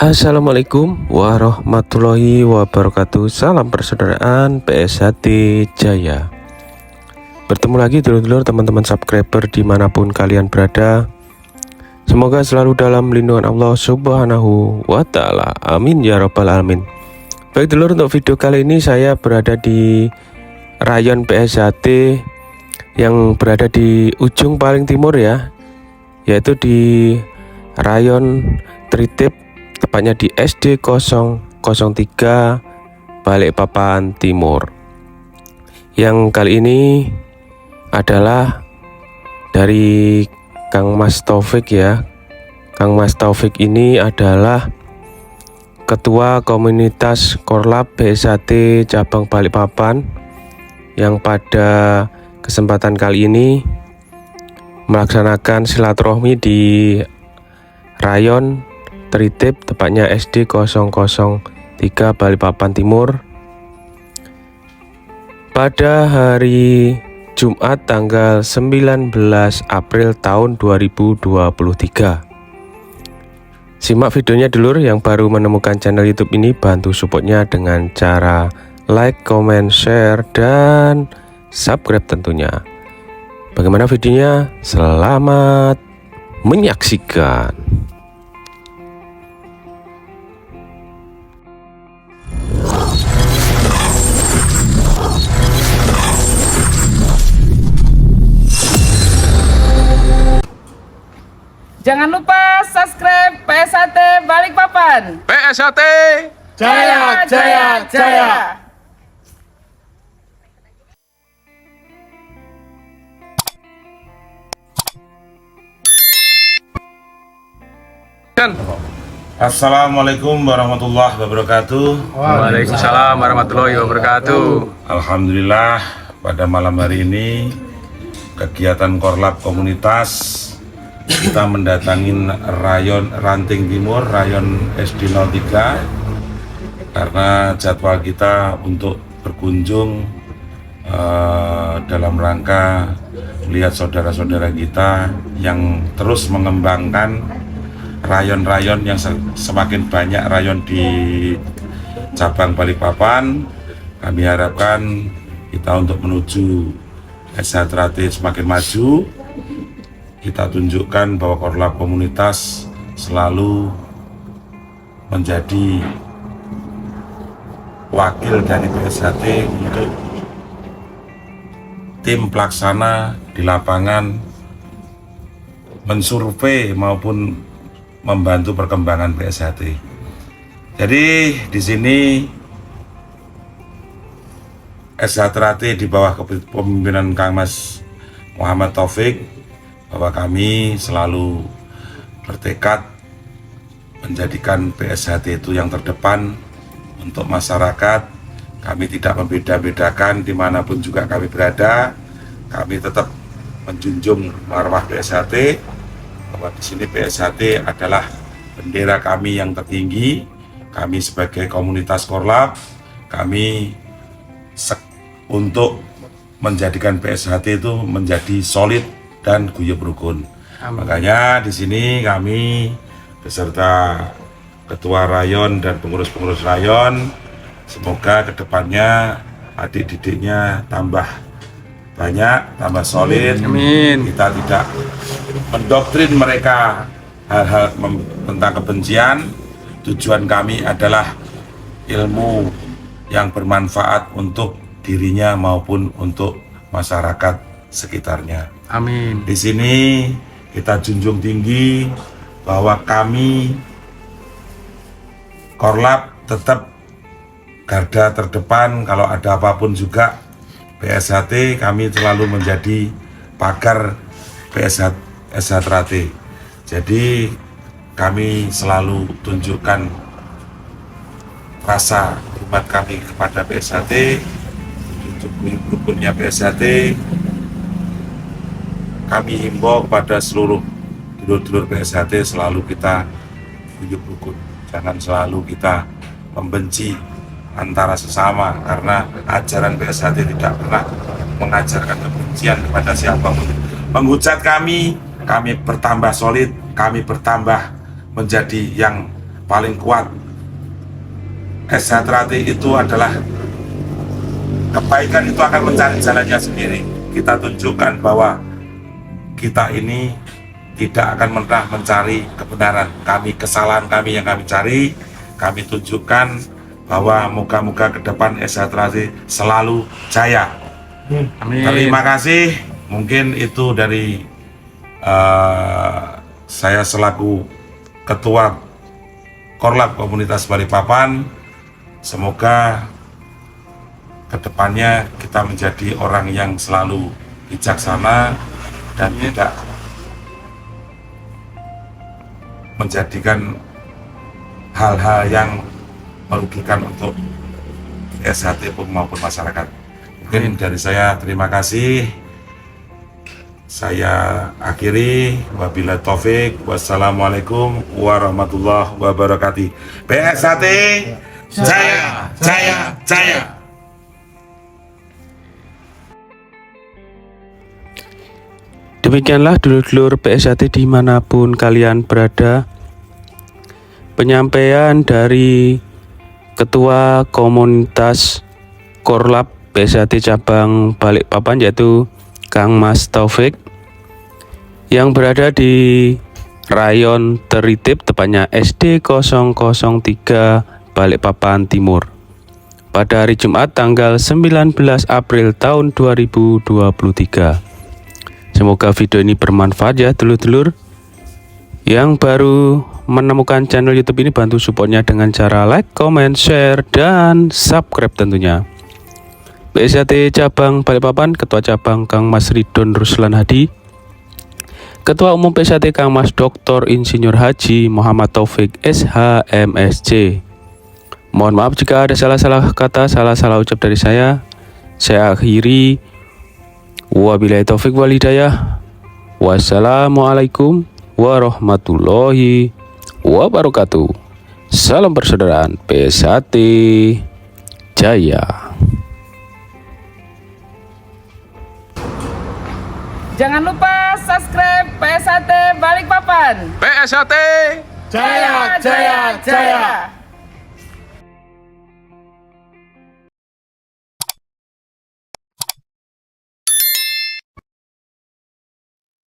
Assalamualaikum warahmatullahi wabarakatuh. Salam persaudaraan PSHT Jaya. Bertemu lagi dulur-dulur, teman-teman subscriber dimanapun kalian berada. Semoga selalu dalam lindungan Allah Subhanahu wa ta'ala. Amin ya rabbal alamin. Baik dulur, untuk video kali ini saya berada di rayon PSHT yang berada di ujung paling timur ya, yaitu di rayon Tritip, tepatnya di SD 003 Balikpapan Timur. Yang kali ini adalah dari Kang Mas Taufik ya. Kang Mas Taufik ini adalah Ketua Komunitas Korlap PSHT Cabang Balikpapan, yang pada kesempatan kali ini melaksanakan silaturahmi di rayon Tritip, tepatnya SD 003 Balikpapan Timur, pada hari Jumat tanggal 19 April tahun 2023. Simak videonya dulur. Yang baru menemukan channel YouTube ini, bantu supportnya dengan cara like, comment, share, dan subscribe tentunya. Bagaimana videonya? Selamat menyaksikan. Jangan lupa subscribe PSHT Balikpapan. PSHT Jaya, jaya, jaya. Assalamualaikum warahmatullahi wabarakatuh. Waalaikumsalam warahmatullahi wabarakatuh. Alhamdulillah, pada malam hari ini kegiatan Korlap komunitas kita mendatangin rayon Ranting Timur, rayon SD 03, karena jadwal kita untuk berkunjung dalam rangka melihat saudara-saudara kita yang terus mengembangkan rayon-rayon yang semakin banyak rayon di cabang Balikpapan. Kami harapkan kita untuk menuju SHT semakin maju, kita tunjukkan bahwa Korlap komunitas selalu menjadi wakil dari PSHT untuk tim pelaksana di lapangan, mensurvei maupun membantu perkembangan PSHT. Jadi di sini SHT di bawah kepemimpinan Kang Mas Muhammad Taufik, bahwa kami selalu bertekad menjadikan PSHT itu yang terdepan untuk masyarakat. Kami tidak membeda-bedakan dimanapun juga kami berada. Kami tetap menjunjung marwah PSHT, bahwa di sini PSHT adalah bendera kami yang tertinggi. Kami sebagai komunitas Korlap, kami untuk menjadikan PSHT itu menjadi solid dan guyub rukun. Makanya di sini kami beserta ketua rayon dan pengurus-pengurus rayon, semoga kedepannya adik-didiknya tambah banyak, tambah solid. Amin. Kita tidak mendoktrin mereka hal-hal tentang kebencian. Tujuan kami adalah ilmu yang bermanfaat untuk dirinya maupun untuk masyarakat sekitarnya. Amin. Di sini kita junjung tinggi bahwa kami Korlap tetap garda terdepan. Kalau ada apapun juga PSHT, kami selalu menjadi pagar SHT. Jadi kami selalu tunjukkan rasa hormat kami kepada PSHT, untuk rukunnya PSHT. Kami himbau kepada seluruh dulur-dulur PSHT selalu kita guyub rukun. Jangan selalu kita membenci antara sesama, karena ajaran PSHT tidak pernah mengajarkan kebencian kepada siapapun. Menghujat kami bertambah solid, kami bertambah menjadi yang paling kuat. SH itu adalah kebaikan, itu akan mencari jalannya sendiri. Kita tunjukkan bahwa kita ini tidak akan pernah mencari kebenaran. Kesalahan kami yang kami cari, kami tunjukkan bahwa moga-moga ke depan SH selalu jaya. Amin. Terima kasih. Mungkin itu dari saya selaku Ketua Korlap Komunitas Balikpapan. Semoga kedepannya kita menjadi orang yang selalu bijaksana dan tidak menjadikan hal-hal yang merugikan untuk SHT maupun masyarakat. Mungkin dari saya terima kasih. Saya akhiri, wabillahi taufik, wassalamualaikum warahmatullahi wabarakatuh. PSHT jaya, jaya, jaya. Demikianlah dulur-dulur PSHT dimanapun kalian berada, penyampaian dari Ketua Komunitas Korlap PSHT Cabang Balikpapan, yaitu Kang Mas Taufik, yang berada di Rayon Teritip, tepatnya SD 003 Balikpapan Timur, pada hari Jumat tanggal 19 April tahun 2023. Semoga video ini bermanfaat ya dulur-dulur. Yang baru menemukan channel YouTube ini, bantu supportnya dengan cara like, comment, share, dan subscribe tentunya. PSHT Cabang Balikpapan, Ketua Cabang Kang Mas Ridon Ruslan Hadi, Ketua Umum PSHT Kang Mas Dr. Insinyur Haji Muhammad Taufik SH.MSc. Mohon maaf jika ada salah-salah kata, salah-salah ucap dari saya. Saya akhiri. Wabillahi taufik wal hidayah. Wassalamualaikum warahmatullahi wabarakatuh. Salam persaudaraan PSHT Jaya. Jangan lupa subscribe PSHT Balikpapan. PSHT Jaya, jaya, jaya.